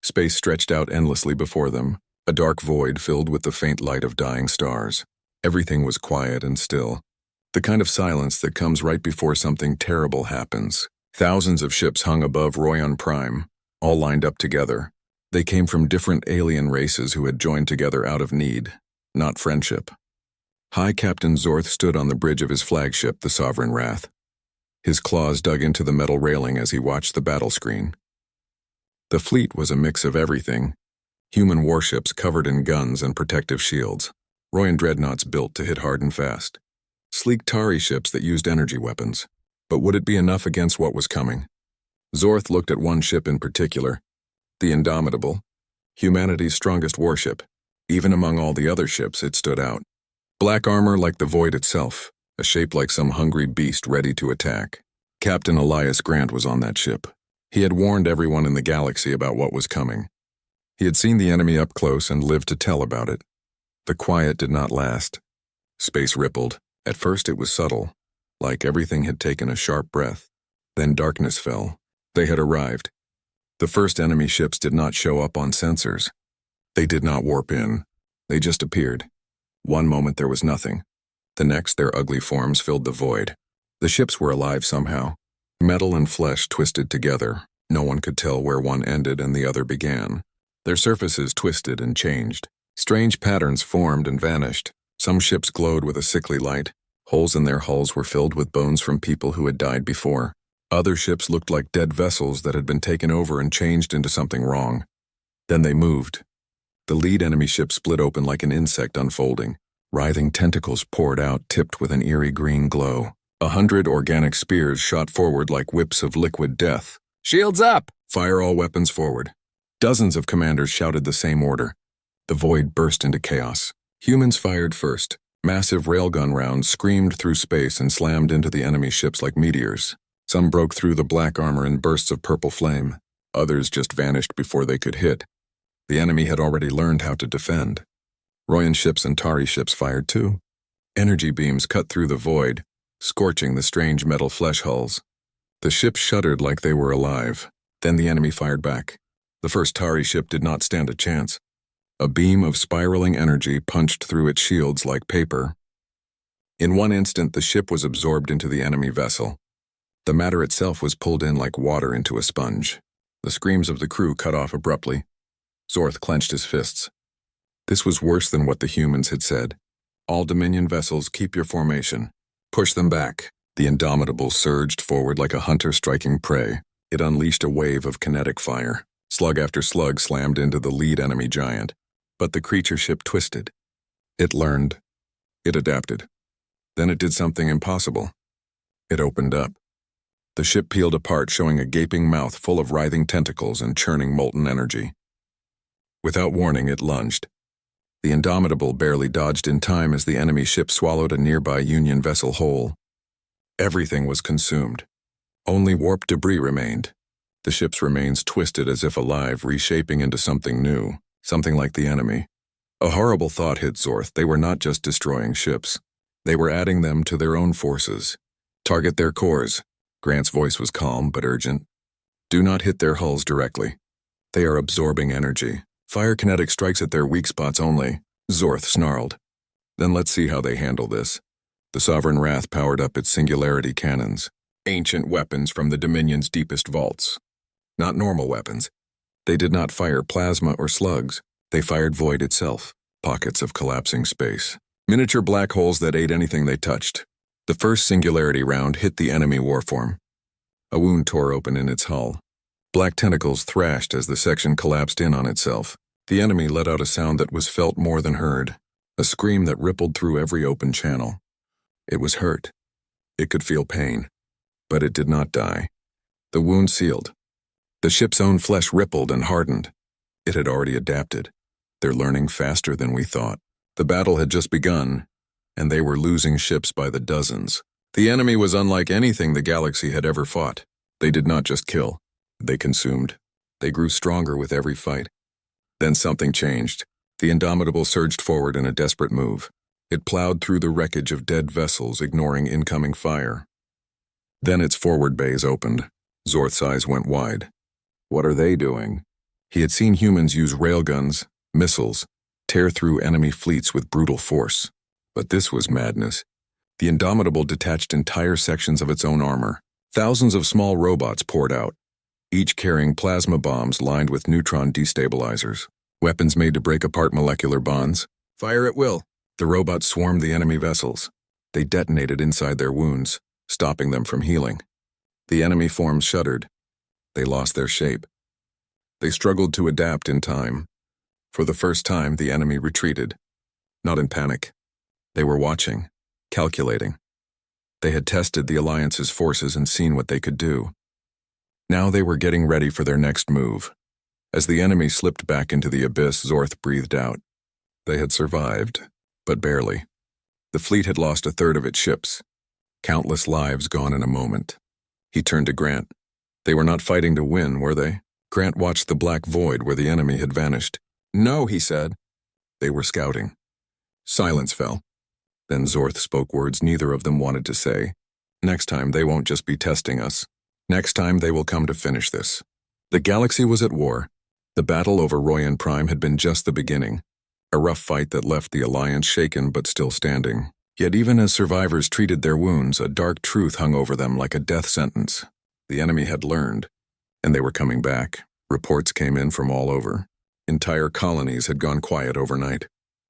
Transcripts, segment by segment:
Space stretched out endlessly before them, a dark void filled with the faint light of dying stars. Everything was quiet and still. The kind of silence that comes right before something terrible happens. Thousands of ships hung above Royan Prime, all lined up together. They came from different alien races who had joined together out of need, not friendship. High Captain Zorth stood on the bridge of his flagship, the Sovereign Wrath. His claws dug into the metal railing as he watched the battle screen. The fleet was a mix of everything. Human warships covered in guns and protective shields. Royan dreadnoughts built to hit hard and fast. Sleek Tari ships that used energy weapons. But would it be enough against what was coming? Zorth looked at one ship in particular, the Indomitable, humanity's strongest warship. Even among all the other ships, it stood out. Black armor like the void itself, a shape like some hungry beast ready to attack. Captain Elias Grant was on that ship. He had warned everyone in the galaxy about what was coming. He had seen the enemy up close and lived to tell about it. The quiet did not last. Space rippled. At first it was subtle, like everything had taken a sharp breath. Then darkness fell. They had arrived. The first enemy ships did not show up on sensors. They did not warp in. They just appeared. One moment there was nothing. The next their ugly forms filled the void. The ships were alive somehow. Metal and flesh twisted together. No one could tell where one ended and the other began. Their surfaces twisted and changed. Strange patterns formed and vanished. Some ships glowed with a sickly light. Holes in their hulls were filled with bones from people who had died before. Other ships looked like dead vessels that had been taken over and changed into something wrong. Then they moved. The lead enemy ship split open like an insect unfolding. Writhing tentacles poured out, tipped with an eerie green glow. 100 organic spears shot forward like whips of liquid death. "Shields up! Fire all weapons forward." Dozens of commanders shouted the same order. The void burst into chaos. Humans fired first. Massive railgun rounds screamed through space and slammed into the enemy ships like meteors. Some broke through the black armor in bursts of purple flame. Others just vanished before they could hit. The enemy had already learned how to defend. Royan ships and Tari ships fired too. Energy beams cut through the void, scorching the strange metal flesh hulls. The ships shuddered like they were alive. Then the enemy fired back. The first Tari ship did not stand a chance. A beam of spiraling energy punched through its shields like paper. In one instant, the ship was absorbed into the enemy vessel. The matter itself was pulled in like water into a sponge. The screams of the crew cut off abruptly. Zorth clenched his fists. This was worse than what the humans had said. "All Dominion vessels, keep your formation. Push them back." The Indomitable surged forward like a hunter striking prey. It unleashed a wave of kinetic fire. Slug after slug slammed into the lead enemy giant. But the creature ship twisted. It learned. It adapted. Then it did something impossible. It opened up. The ship peeled apart, showing a gaping mouth full of writhing tentacles and churning molten energy. Without warning, it lunged. The Indomitable barely dodged in time as the enemy ship swallowed a nearby Union vessel whole. Everything was consumed. Only warp debris remained. The ship's remains twisted as if alive, reshaping into something new, something like the enemy. A horrible thought hit Zorth. They were not just destroying ships. They were adding them to their own forces. "Target their cores." Grant's voice was calm but urgent. "Do not hit their hulls directly. They are absorbing energy. Fire kinetic strikes at their weak spots only." Zorth snarled. "Then let's see how they handle this." The Sovereign Wrath powered up its singularity cannons, ancient weapons from the Dominion's deepest vaults. Not normal weapons. They did not fire plasma or slugs. They fired void itself, pockets of collapsing space. Miniature black holes that ate anything they touched. The first singularity round hit the enemy warform. A wound tore open in its hull. Black tentacles thrashed as the section collapsed in on itself. The enemy let out a sound that was felt more than heard, a scream that rippled through every open channel. It was hurt. It could feel pain. But it did not die. The wound sealed. The ship's own flesh rippled and hardened. It had already adapted. They're learning faster than we thought. The battle had just begun, and they were losing ships by the dozens. The enemy was unlike anything the galaxy had ever fought. They did not just kill. They consumed. They grew stronger with every fight. Then something changed. The Indomitable surged forward in a desperate move. It plowed through the wreckage of dead vessels, ignoring incoming fire. Then its forward bays opened. Zorth's eyes went wide. "What are they doing?" He had seen humans use railguns, missiles, tear through enemy fleets with brutal force. But this was madness. The Indomitable detached entire sections of its own armor. Thousands of small robots poured out, each carrying plasma bombs lined with neutron destabilizers. Weapons made to break apart molecular bonds. Fire at will. The robots swarmed the enemy vessels. They detonated inside their wounds, stopping them from healing. The enemy forms shuddered. They lost their shape. They struggled to adapt in time. For the first time, the enemy retreated. Not in panic. They were watching, calculating. They had tested the Alliance's forces and seen what they could do. Now they were getting ready for their next move. As the enemy slipped back into the abyss, Zorth breathed out. They had survived, but barely. The fleet had lost a third of its ships. Countless lives gone in a moment. He turned to Grant. They were not fighting to win, were they? Grant watched the black void where the enemy had vanished. No, he said. They were scouting. Silence fell. Then Zorth spoke words neither of them wanted to say. Next time they won't just be testing us. Next time they will come to finish this. The galaxy was at war. The battle over Royan Prime had been just the beginning. A rough fight that left the Alliance shaken but still standing. Yet even as survivors treated their wounds, a dark truth hung over them like a death sentence. The enemy had learned, and they were coming back. Reports came in from all over. Entire colonies had gone quiet overnight.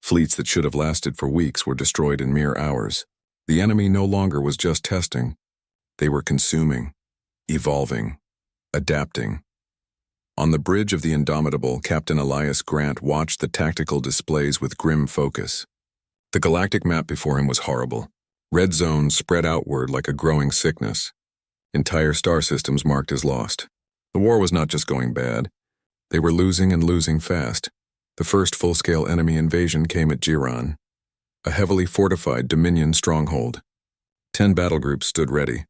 Fleets that should have lasted for weeks were destroyed in mere hours. The enemy no longer was just testing. They were consuming, evolving, adapting. On the bridge of the Indomitable, Captain Elias Grant watched the tactical displays with grim focus. The galactic map before him was horrible. Red zones spread outward like a growing sickness. Entire star systems marked as lost. The war was not just going bad. They were losing and losing fast. The first full-scale enemy invasion came at Giron, a heavily fortified Dominion stronghold. 10 battle groups stood ready.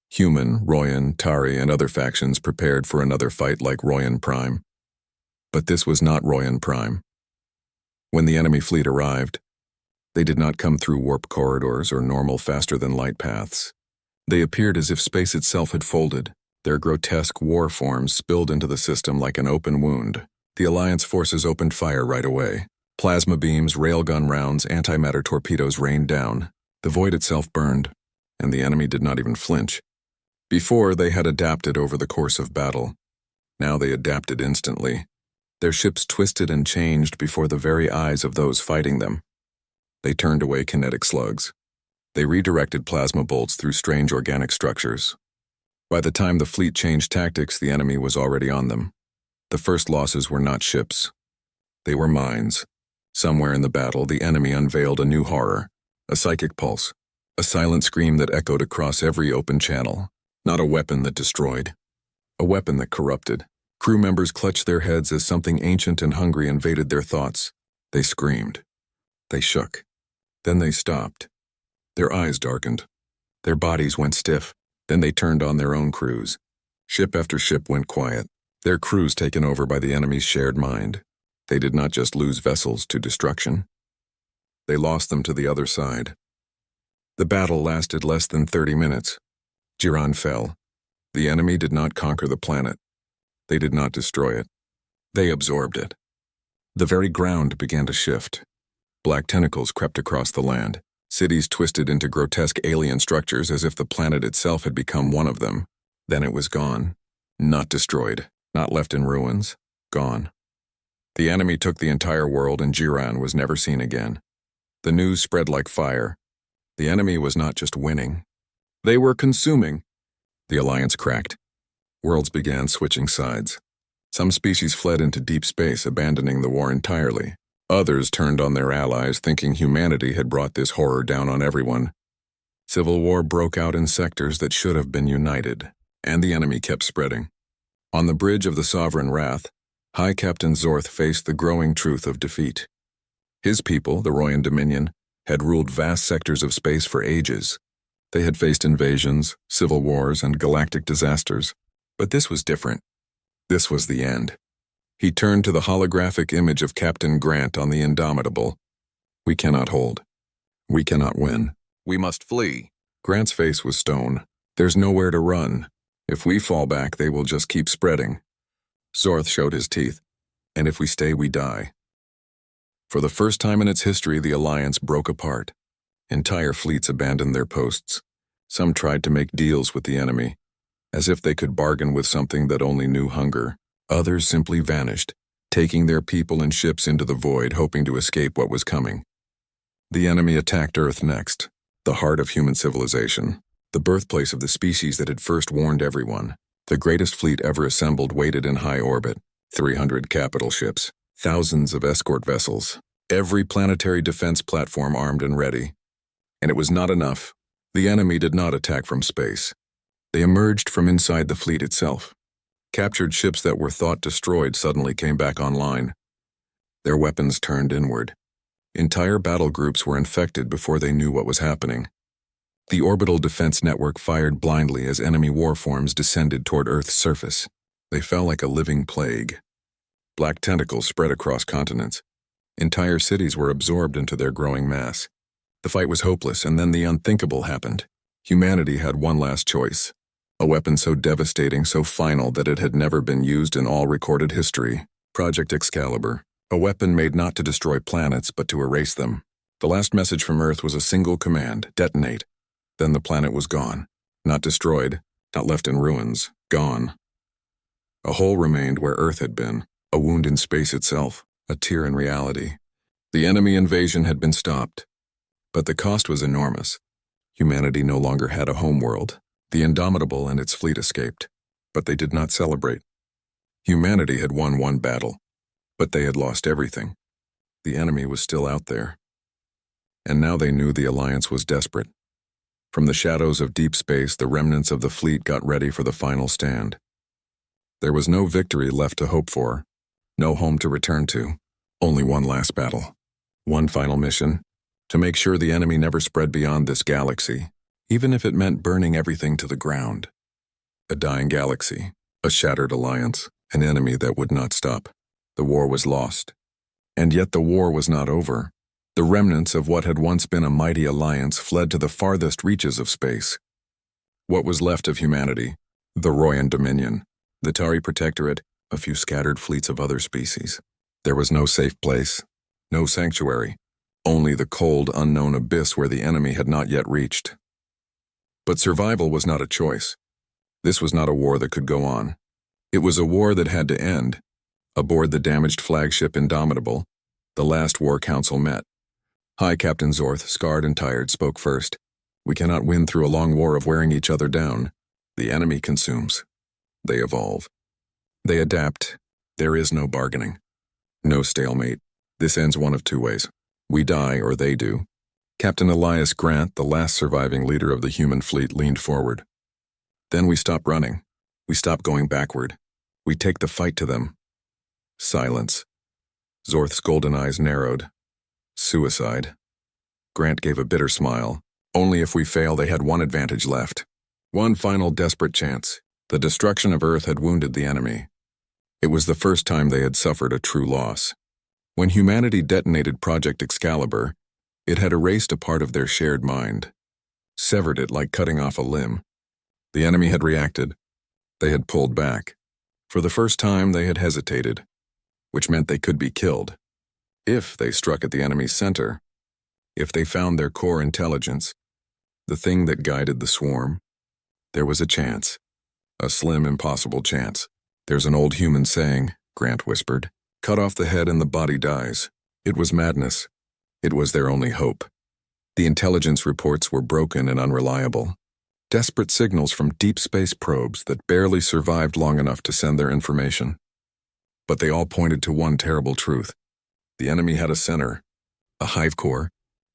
Human, Royan, Tari, and other factions prepared for another fight like Royan Prime. But this was not Royan Prime. When the enemy fleet arrived, they did not come through warp corridors or normal faster-than-light paths. They appeared as if space itself had folded. Their grotesque war forms spilled into the system like an open wound. The Alliance forces opened fire right away. Plasma beams, railgun rounds, antimatter torpedoes rained down. The void itself burned, and the enemy did not even flinch. Before, they had adapted over the course of battle. Now they adapted instantly. Their ships twisted and changed before the very eyes of those fighting them. They turned away kinetic slugs. They redirected plasma bolts through strange organic structures. By the time the fleet changed tactics, the enemy was already on them. The first losses were not ships. They were minds. Somewhere in the battle, the enemy unveiled a new horror, a psychic pulse, a silent scream that echoed across every open channel. Not a weapon that destroyed, a weapon that corrupted. Crew members clutched their heads as something ancient and hungry invaded their thoughts. They screamed. They shook. Then they stopped. Their eyes darkened. Their bodies went stiff. Then they turned on their own crews. Ship after ship went quiet, their crews taken over by the enemy's shared mind. They did not just lose vessels to destruction. They lost them to the other side. The battle lasted less than 30 minutes. Giron fell. The enemy did not conquer the planet. They did not destroy it. They absorbed it. The very ground began to shift. Black tentacles crept across the land. Cities twisted into grotesque alien structures as if the planet itself had become one of them. Then it was gone. Not destroyed. Not left in ruins. Gone. The enemy took the entire world and Giron was never seen again. The news spread like fire. The enemy was not just winning. They were consuming. The Alliance cracked. Worlds began switching sides. Some species fled into deep space, abandoning the war entirely. Others turned on their allies, thinking humanity had brought this horror down on everyone. Civil war broke out in sectors that should have been united, and the enemy kept spreading. On the bridge of the Sovereign Wrath, High Captain Zorth faced the growing truth of defeat. His people, the Royan Dominion, had ruled vast sectors of space for ages. They had faced invasions, civil wars, and galactic disasters. But this was different. This was the end. He turned to the holographic image of Captain Grant on the Indomitable. We cannot hold. We cannot win. We must flee. Grant's face was stone. There's nowhere to run. If we fall back, they will just keep spreading. Zorth showed his teeth. And if we stay, we die. For the first time in its history, the Alliance broke apart. Entire fleets abandoned their posts. Some tried to make deals with the enemy, as if they could bargain with something that only knew hunger. Others simply vanished, taking their people and ships into the void, hoping to escape what was coming. The enemy attacked Earth next, the heart of human civilization, the birthplace of the species that had first warned everyone. The greatest fleet ever assembled waited in high orbit, 300 capital ships, thousands of escort vessels, every planetary defense platform armed and ready. And it was not enough. The enemy did not attack from space. They emerged from inside the fleet itself. Captured ships that were thought destroyed suddenly came back online. Their weapons turned inward. Entire battle groups were infected before they knew what was happening. The orbital defense network fired blindly as enemy warforms descended toward Earth's surface. They fell like a living plague. Black tentacles spread across continents. Entire cities were absorbed into their growing mass. The fight was hopeless, and then the unthinkable happened. Humanity had one last choice. A weapon so devastating, so final that it had never been used in all recorded history. Project Excalibur. A weapon made not to destroy planets, but to erase them. The last message from Earth was a single command: detonate. Then the planet was gone. Not destroyed, not left in ruins, gone. A hole remained where Earth had been, a wound in space itself, a tear in reality. The enemy invasion had been stopped. But the cost was enormous. Humanity no longer had a homeworld. The Indomitable and its fleet escaped, but they did not celebrate. Humanity had won one battle, but they had lost everything. The enemy was still out there. And now they knew the Alliance was desperate. From the shadows of deep space, the remnants of the fleet got ready for the final stand. There was no victory left to hope for, no home to return to, only one last battle. One final mission, to make sure the enemy never spread beyond this galaxy, even if it meant burning everything to the ground. A dying galaxy, a shattered alliance, an enemy that would not stop. The war was lost. And yet the war was not over. The remnants of what had once been a mighty alliance fled to the farthest reaches of space. What was left of humanity? The Royan Dominion, the Tari Protectorate, a few scattered fleets of other species. There was no safe place, no sanctuary, only the cold, unknown abyss where the enemy had not yet reached. But survival was not a choice. This was not a war that could go on. It was a war that had to end. Aboard the damaged flagship Indomitable, the last war council met. High Captain Zorth, scarred and tired, spoke first. We cannot win through a long war of wearing each other down. The enemy consumes. They evolve. They adapt. There is no bargaining. No stalemate. This ends one of two ways. We die or they do. Captain Elias Grant, the last surviving leader of the human fleet, leaned forward. Then we stop running. We stop going backward. We take the fight to them. Silence. Zorth's golden eyes narrowed. Suicide. Grant gave a bitter smile. Only if we fail, they had one advantage left. One final desperate chance. The destruction of Earth had wounded the enemy. It was the first time they had suffered a true loss. When humanity detonated Project Excalibur, it had erased a part of their shared mind, severed it like cutting off a limb. The enemy had reacted. They had pulled back. For the first time, they had hesitated, which meant they could be killed. If they struck at the enemy's center, if they found their core intelligence, the thing that guided the swarm, there was a chance, a slim, impossible chance. There's an old human saying, Grant whispered, cut off the head and the body dies. It was madness. It was their only hope. The intelligence reports were broken and unreliable. Desperate signals from deep space probes that barely survived long enough to send their information. But they all pointed to one terrible truth. The enemy had a center, a Hive Core,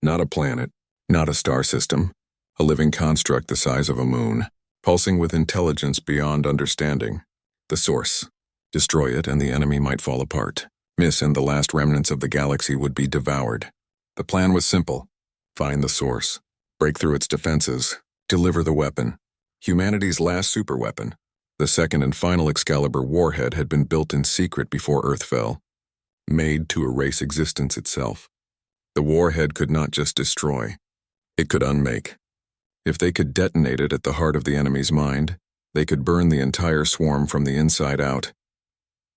not a planet, not a star system, a living construct the size of a moon, pulsing with intelligence beyond understanding. The source. Destroy it and the enemy might fall apart. Miss and the last remnants of the galaxy would be devoured. The plan was simple. Find the source, break through its defenses, deliver the weapon. Humanity's last superweapon. The second and final Excalibur warhead had been built in secret before Earth fell, made to erase existence itself. The warhead could not just destroy, it could unmake. If they could detonate it at the heart of the enemy's mind, they could burn the entire swarm from the inside out.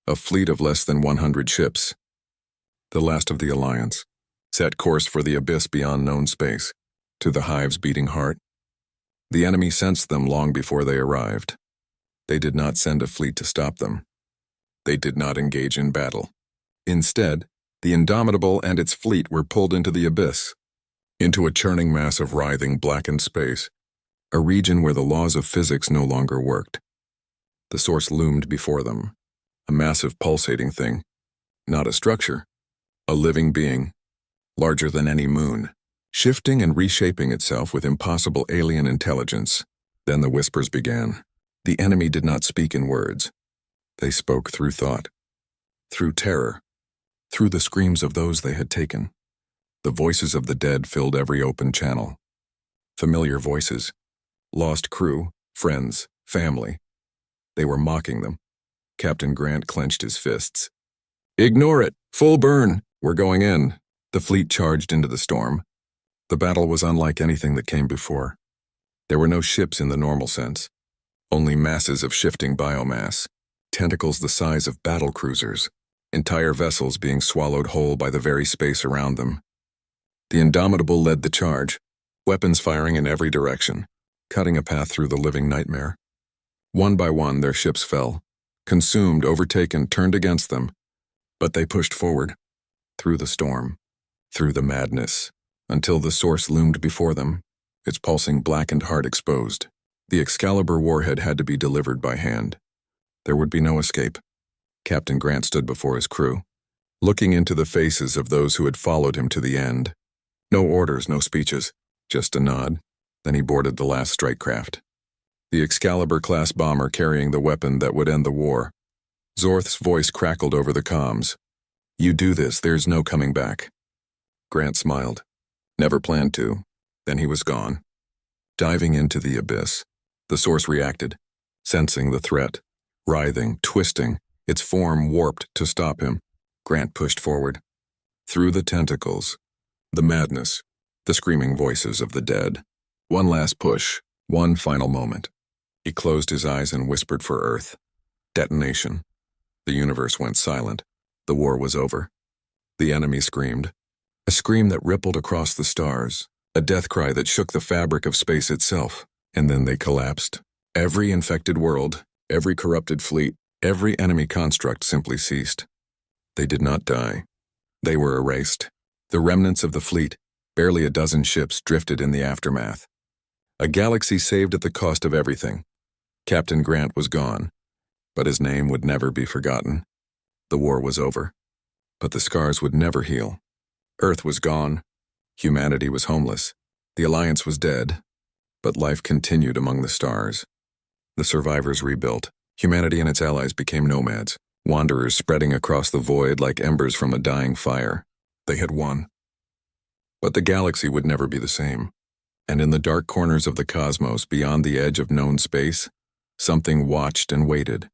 a fleet of less than 100 ships. The last of the Alliance, set course for the abyss beyond known space, to the Hive's beating heart. The enemy sensed them long before they arrived. They did not send a fleet to stop them. They did not engage in battle. Instead, the Indomitable and its fleet were pulled into the abyss, into a churning mass of writhing, blackened space, a region where the laws of physics no longer worked. The source loomed before them, a massive pulsating thing, not a structure, a living being, larger than any moon, shifting and reshaping itself with impossible alien intelligence. Then the whispers began. The enemy did not speak in words. They spoke through thought, through terror, through the screams of those they had taken. The voices of the dead filled every open channel. Familiar voices, lost crew, friends, family. They were mocking them. Captain Grant clenched his fists. "Ignore it! Full burn! We're going in!" The fleet charged into the storm. The battle was unlike anything that came before. There were no ships in the normal sense, only masses of shifting biomass, tentacles the size of battle cruisers, entire vessels being swallowed whole by the very space around them. The Indomitable led the charge, weapons firing in every direction, cutting a path through the living nightmare. One by one, their ships fell, consumed, overtaken, turned against them. But they pushed forward, through the storm, through the madness, until the source loomed before them, its pulsing blackened heart exposed. The Excalibur warhead had to be delivered by hand. There would be no escape. Captain Grant stood before his crew, looking into the faces of those who had followed him to the end. No orders, no speeches, just a nod. Then he boarded the last strike craft. The Excalibur-class bomber carrying the weapon that would end the war. Zorth's voice crackled over the comms. "You do this, there's no coming back." Grant smiled. Never planned to. Then he was gone. Diving into the abyss, the source reacted, sensing the threat, writhing, twisting, its form warped to stop him. Grant pushed forward. Through the tentacles, the madness, the screaming voices of the dead. One last push, one final moment. He closed his eyes and whispered for Earth. Detonation. The universe went silent. The war was over. The enemy screamed. A scream that rippled across the stars, a death cry that shook the fabric of space itself. And then they collapsed. Every infected world, every corrupted fleet, every enemy construct simply ceased. They did not die. They were erased. The remnants of the fleet, barely a dozen ships, drifted in the aftermath. A galaxy saved at the cost of everything. Captain Grant was gone, but his name would never be forgotten. The war was over, but the scars would never heal. Earth was gone. Humanity was homeless. The Alliance was dead, but life continued among the stars. The survivors rebuilt. Humanity and its allies became nomads, wanderers spreading across the void like embers from a dying fire. They had won. But the galaxy would never be the same. And in the dark corners of the cosmos, beyond the edge of known space, something watched and waited.